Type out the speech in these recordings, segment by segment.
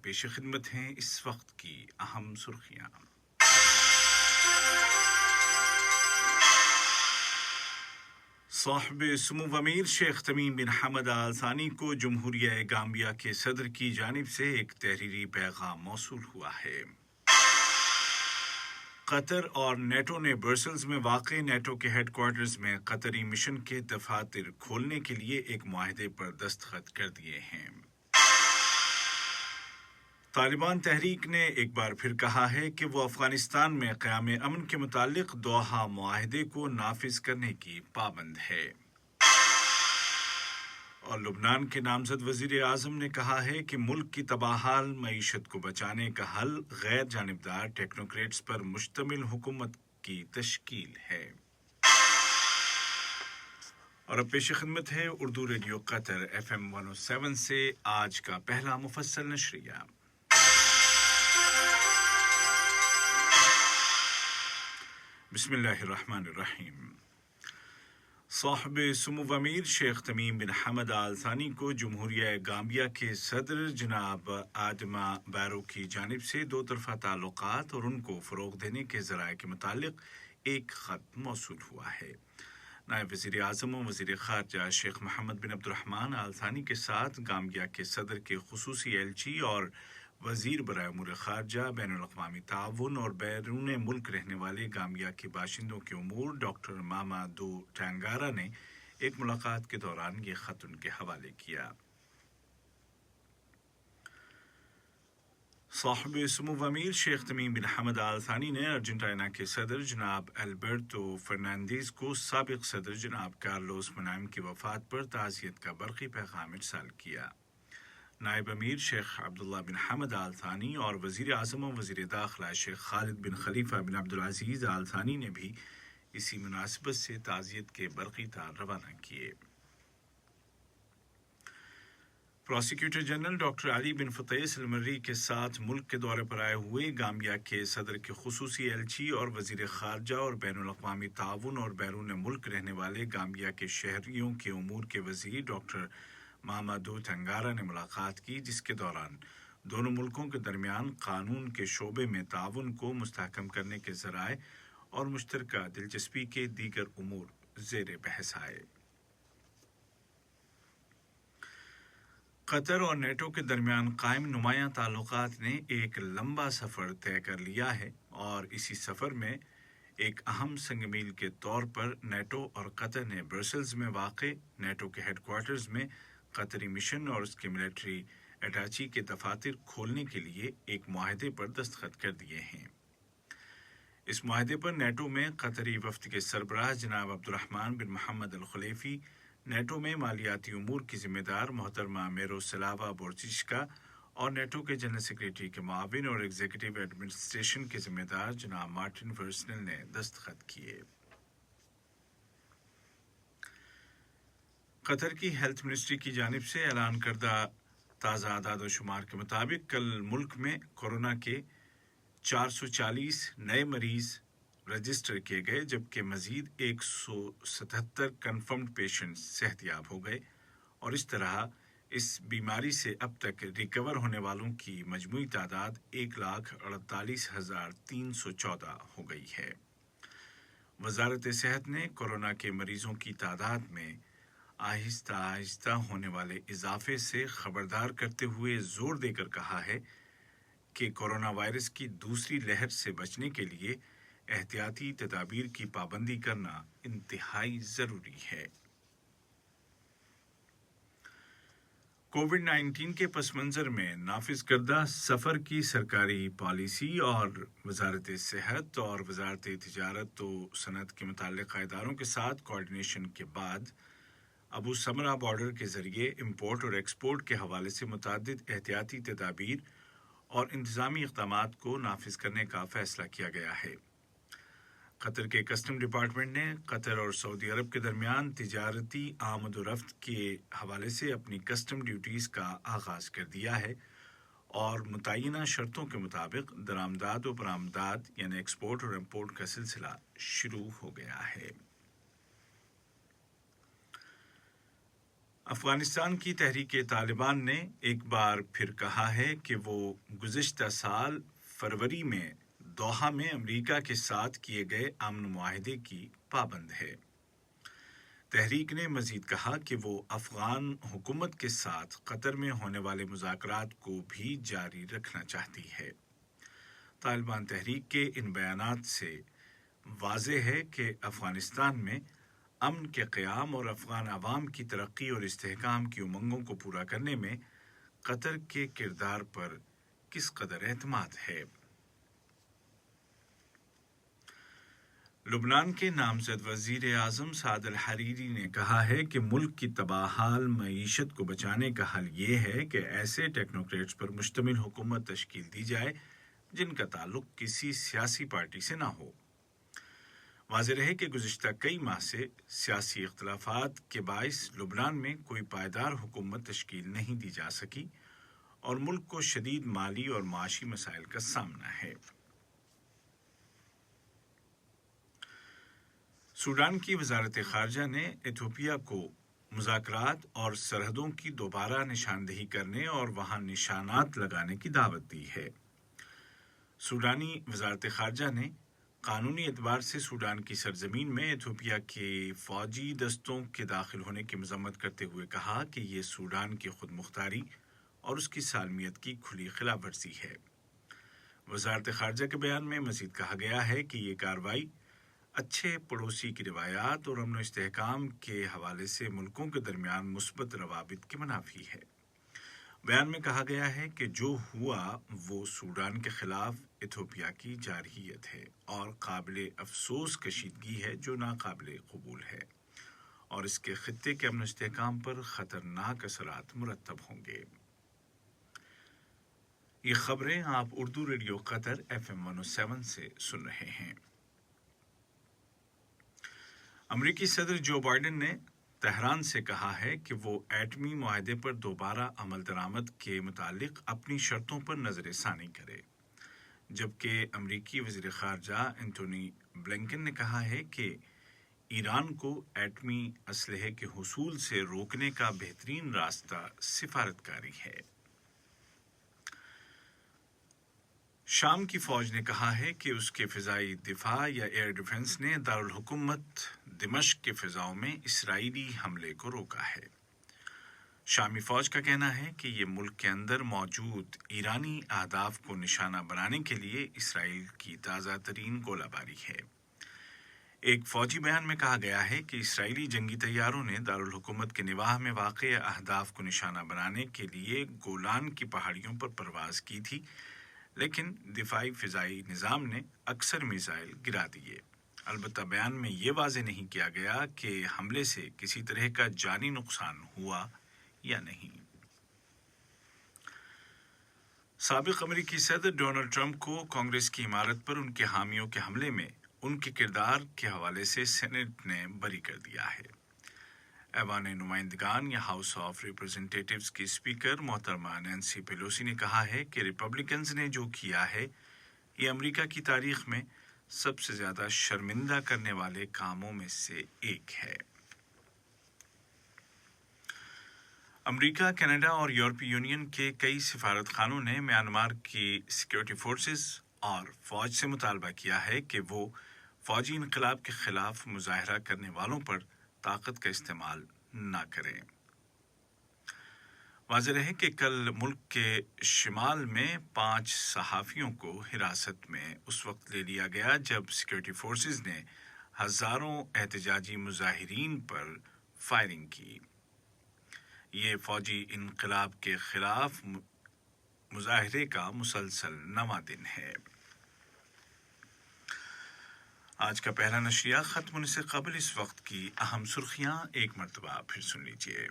پیش خدمت ہیں اس وقت کی اہم سرخیاں۔ صاحب سمو امیر شیخ تمیم بن حمد آل ثانی کو جمہوریہ گامبیا کے صدر کی جانب سے ایک تحریری پیغام موصول ہوا ہے۔ قطر اور نیٹو نے برسلز میں واقع نیٹو کے ہیڈ کوارٹرز میں قطری مشن کے دفاتر کھولنے کے لیے ایک معاہدے پر دستخط کر دیے ہیں۔ طالبان تحریک نے ایک بار پھر کہا ہے کہ وہ افغانستان میں قیام امن کے متعلق دوحہ معاہدے کو نافذ کرنے کی پابند ہے۔ اور لبنان کے نامزد وزیر اعظم نے کہا ہے کہ ملک کی تباہال معیشت کو بچانے کا حل غیر جانبدار ٹیکنوکریٹس پر مشتمل حکومت کی تشکیل ہے۔ اور اب پیش خدمت ہے اردو ریڈیو قطر FM 107 سے آج کا پہلا مفصل نشریہ۔ بسم اللہ الرحمن الرحیم۔ صاحب سمو امیر شیخ تمیم بن حمد آل ثانی کو جمہوریہ گامبیا کے صدر جناب آدما بیرو کی جانب سے دو طرفہ تعلقات اور ان کو فروغ دینے کے ذرائع کے متعلق ایک خط موصول ہوا ہے۔ نائب وزیر اعظم و وزیر خارجہ شیخ محمد بن عبد الرحمن آل ثانی کے ساتھ گامبیا کے صدر کے خصوصی ایلچی اور وزیر برائے امور خارجہ بین الاقوامی تعاون اور بیرون ملک رہنے والے گامبیا کے باشندوں کے امور ڈاکٹر مامادو ٹانگارا نے ایک ملاقات کے دوران یہ خط ان کے حوالے کیا۔ صاحب سمو امیر شیخ تمیم بن حمد آل ثانی نے ارجنٹائنا کے صدر جناب البرٹو فرناندیز کو سابق صدر جناب کارلوس منائم کی وفات پر تعزیت کا برقی پیغام ارسال کیا۔ نائب امیر شیخ عبداللہ بن حمد آل ثانی اور وزیر اعظم و وزیر داخلہ شیخ خالد بن خلیفہ بن عبدالعزیز آل ثانی نے بھی اسی مناسبت سے تعزیت کے برقی تار روانہ کیے۔ پراسیکیوٹر جنرل ڈاکٹر علی بن فتیس المری کے ساتھ ملک کے دورے پر آئے ہوئے گامبیا کے صدر کے خصوصی ایلچی اور وزیر خارجہ اور بین الاقوامی تعاون اور بیرون ملک رہنے والے گامبیا کے شہریوں کے امور کے وزیر ڈاکٹر مامادو ٹانگارا نے ملاقات کی، جس کے دوران دونوں ملکوں کے درمیان قانون کے شعبے میں تعاون کو مستحکم کرنے کے ذرائع اور مشترکہ دلچسپی کے دیگر امور زیر بحث آئے۔ قطر اور نیٹو کے درمیان قائم نمایاں تعلقات نے ایک لمبا سفر طے کر لیا ہے اور اسی سفر میں ایک اہم سنگ میل کے طور پر نیٹو اور قطر نے برسلز میں واقع نیٹو کے ہیڈ کوارٹرز میں قطری مشن اور اس کے ملٹری اٹاچی کے دفاتر کھولنے کے لیے ایک معاہدے پر دستخط کر دیے ہیں۔ اس معاہدے پر نیٹو میں قطری وفد کے سربراہ جناب عبد الرحمن بن محمد الخلیفی، نیٹو میں مالیاتی امور کی ذمہ دار محترمہ میروسلاوا بورچیشکا اور نیٹو کے جنرل سیکریٹری کے معاون اور ایگزیکٹو ایڈمنسٹریشن کے ذمہ دار جناب مارٹن ورسنل نے دستخط کیے۔ قطر کی ہیلتھ منسٹری کی جانب سے اعلان کردہ تازہ اعداد و شمار کے مطابق کل ملک میں کورونا کے 440 نئے مریض رجسٹر کیے گئے، جبکہ مزید 177 کنفرمڈ پیشنٹ صحت یاب ہو گئے اور اس طرح اس بیماری سے اب تک ریکور ہونے والوں کی مجموعی تعداد 1,48,314 ہو گئی ہے۔ وزارت صحت نے کورونا کے مریضوں کی تعداد میں آہستہ آہستہ ہونے والے اضافے سے خبردار کرتے ہوئے زور دے کر کہا ہے کہ کورونا وائرس کی دوسری لہر سے بچنے کے لیے احتیاطی تدابیر کی پابندی کرنا انتہائی ضروری ہے۔ کووڈ 19 کے پس منظر میں نافذ کردہ سفر کی سرکاری پالیسی اور وزارت صحت اور وزارت تجارت و صنعت کے متعلقہ اداروں کے ساتھ کوارڈینیشن کے بعد ابو سمرہ بارڈر کے ذریعے امپورٹ اور ایکسپورٹ کے حوالے سے متعدد احتیاطی تدابیر اور انتظامی اقدامات کو نافذ کرنے کا فیصلہ کیا گیا ہے۔ قطر کے کسٹم ڈپارٹمنٹ نے قطر اور سعودی عرب کے درمیان تجارتی آمد و رفت کے حوالے سے اپنی کسٹم ڈیوٹیز کا آغاز کر دیا ہے اور متعینہ شرطوں کے مطابق درآمدات و برآمدات یعنی ایکسپورٹ اور امپورٹ کا سلسلہ شروع ہو گیا ہے۔ افغانستان کی تحریک طالبان نے ایک بار پھر کہا ہے کہ وہ گزشتہ سال فروری میں دوحہ میں امریکہ کے ساتھ کیے گئے امن معاہدے کی پابند ہے۔ تحریک نے مزید کہا کہ وہ افغان حکومت کے ساتھ قطر میں ہونے والے مذاکرات کو بھی جاری رکھنا چاہتی ہے۔ طالبان تحریک کے ان بیانات سے واضح ہے کہ افغانستان میں امن کے قیام اور افغان عوام کی ترقی اور استحکام کی امنگوں کو پورا کرنے میں قطر کے کردار پر کس قدر اعتماد ہے۔ لبنان کے نامزد وزیر اعظم سعد الحریری نے کہا ہے کہ ملک کی تباہال معیشت کو بچانے کا حل یہ ہے کہ ایسے ٹیکنوکریٹس پر مشتمل حکومت تشکیل دی جائے جن کا تعلق کسی سیاسی پارٹی سے نہ ہو۔ واضح رہے کہ گزشتہ کئی ماہ سے سیاسی اختلافات کے باعث لبنان میں کوئی پائیدار حکومت تشکیل نہیں دی جا سکی اور ملک کو شدید مالی اور معاشی مسائل کا سامنا ہے۔ سوڈان کی وزارت خارجہ نے ایتھوپیا کو مذاکرات اور سرحدوں کی دوبارہ نشاندہی کرنے اور وہاں نشانات لگانے کی دعوت دی ہے۔ سوڈانی وزارت خارجہ نے قانونی اعتبار سے سوڈان کی سرزمین میں ایتھوپیا کے فوجی دستوں کے داخل ہونے کی مذمت کرتے ہوئے کہا کہ یہ سوڈان کی خود مختاری اور اس کی سالمیت کی کھلی خلاف ورزی ہے۔ وزارت خارجہ کے بیان میں مزید کہا گیا ہے کہ یہ کارروائی اچھے پڑوسی کی روایات اور امن و استحکام کے حوالے سے ملکوں کے درمیان مثبت روابط کے منافی ہے۔ بیان میں کہا گیا ہے کہ جو ہوا وہ سوڈان کے خلاف ایتھوپیا کی جارحیت ہے اور قابل افسوس کشیدگی ہے جو ناقابل قبول ہے اور اس کے خطے کے امن و استحکام پر خطرناک اثرات مرتب ہوں گے۔ یہ خبریں آپ اردو ریڈیو قطر FM 107 سے سن رہے ہیں۔ امریکی صدر جو بائیڈن نے تہران سے کہا ہے کہ وہ ایٹمی معاہدے پر دوبارہ عمل درآمد کے متعلق اپنی شرطوں پر نظر ثانی کرے، جبکہ امریکی وزیر خارجہ اینٹونی بلنکن نے کہا ہے کہ ایران کو ایٹمی اسلحے کے حصول سے روکنے کا بہترین راستہ سفارتکاری ہے۔ شام کی فوج نے کہا ہے کہ اس کے فضائی دفاع یا ایئر ڈیفنس نے دارالحکومت دمشق کے فضاؤں میں اسرائیلی حملے کو روکا ہے۔ شامی فوج کا کہنا ہے کہ یہ ملک کے اندر موجود ایرانی اہداف کو نشانہ بنانے کے لیے اسرائیل کی تازہ ترین گولہ باری ہے۔ ایک فوجی بیان میں کہا گیا ہے کہ اسرائیلی جنگی طیاروں نے دارالحکومت کے نواح میں واقع اہداف کو نشانہ بنانے کے لیے گولان کی پہاڑیوں پر پرواز کی تھی، لیکن دفاعی فضائی نظام نے اکثر میزائل گرا دیے۔ البتہ بیان میں یہ واضح نہیں کیا گیا کہ حملے سے کسی طرح کا جانی نقصان ہوا یا نہیں۔ سابق امریکی صدر ڈونلڈ ٹرمپ کو کانگریس کی عمارت پر ان کے حامیوں کے حملے میں ان کے کردار کے حوالے سے سینیٹ نے بری کر دیا ہے۔ ایوان نمائندگان یا ہاؤس آف ریپرزنٹیٹیوز کی اسپیکر محترمہ نینسی پیلوسی نے کہا ہے کہ ریپبلکنز نے جو کیا ہے یہ امریکہ کی تاریخ میں سب سے زیادہ شرمندہ کرنے والے کاموں میں سے ایک ہے۔ امریکہ، کینیڈا اور یورپی یونین کے کئی سفارت خانوں نے میانمار کی سیکیورٹی فورسز اور فوج سے مطالبہ کیا ہے کہ وہ فوجی انقلاب کے خلاف مظاہرہ کرنے والوں پر طاقت کا استعمال نہ کریں۔ واضح رہے کہ کل ملک کے شمال میں 5 صحافیوں کو حراست میں اس وقت لے لیا گیا جب سیکیورٹی فورسز نے ہزاروں احتجاجی مظاہرین پر فائرنگ کی۔ یہ فوجی انقلاب کے خلاف مظاہرے کا مسلسل نواں دن ہے۔ آج کا پہلا نشریہ ختم ہونے سے قبل اس وقت کی اہم سرخیاں ایک مرتبہ پھر سن لیجیے۔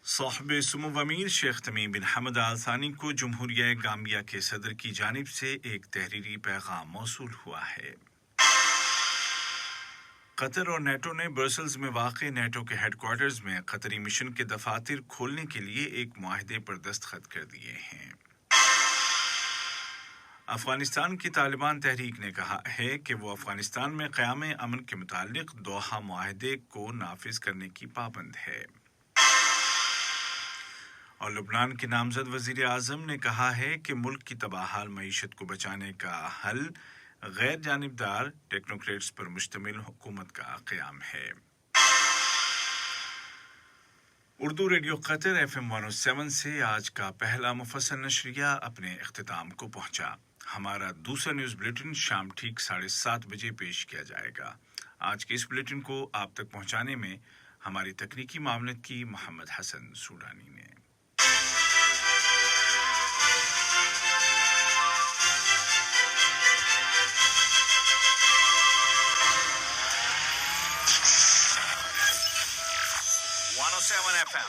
صاحب سمو امیر شیخ تمیم بن حمد آل ثانی کو جمہوریہ گامبیا کے صدر کی جانب سے ایک تحریری پیغام موصول ہوا ہے۔ قطر اور نیٹو نے برسلز میں واقع نیٹو کے ہیڈ کوارٹرز میں قطری مشن کے دفاتر کھولنے کے لیے ایک معاہدے پر دستخط کر دیے ہیں۔ افغانستان کی طالبان تحریک نے کہا ہے کہ وہ افغانستان میں قیام امن کے متعلق دوحہ معاہدے کو نافذ کرنے کی پابند ہے۔ اور لبنان کے نامزد وزیر اعظم نے کہا ہے کہ ملک کی تباہال معیشت کو بچانے کا حل غیر جانبدار ٹیکنوکریٹس پر مشتمل حکومت کا قیام ہے۔ اردو ریڈیو قطر FM 107 سے آج کا پہلا مفصل نشریہ اپنے اختتام کو پہنچا۔ ہمارا دوسرا نیوز بلیٹن شام ٹھیک 7:30 بجے پیش کیا جائے گا۔ آج کے اس بلیٹن کو آپ تک پہنچانے میں ہماری تکنیکی معاونت کی محمد حسن سوڈانی نے۔ FM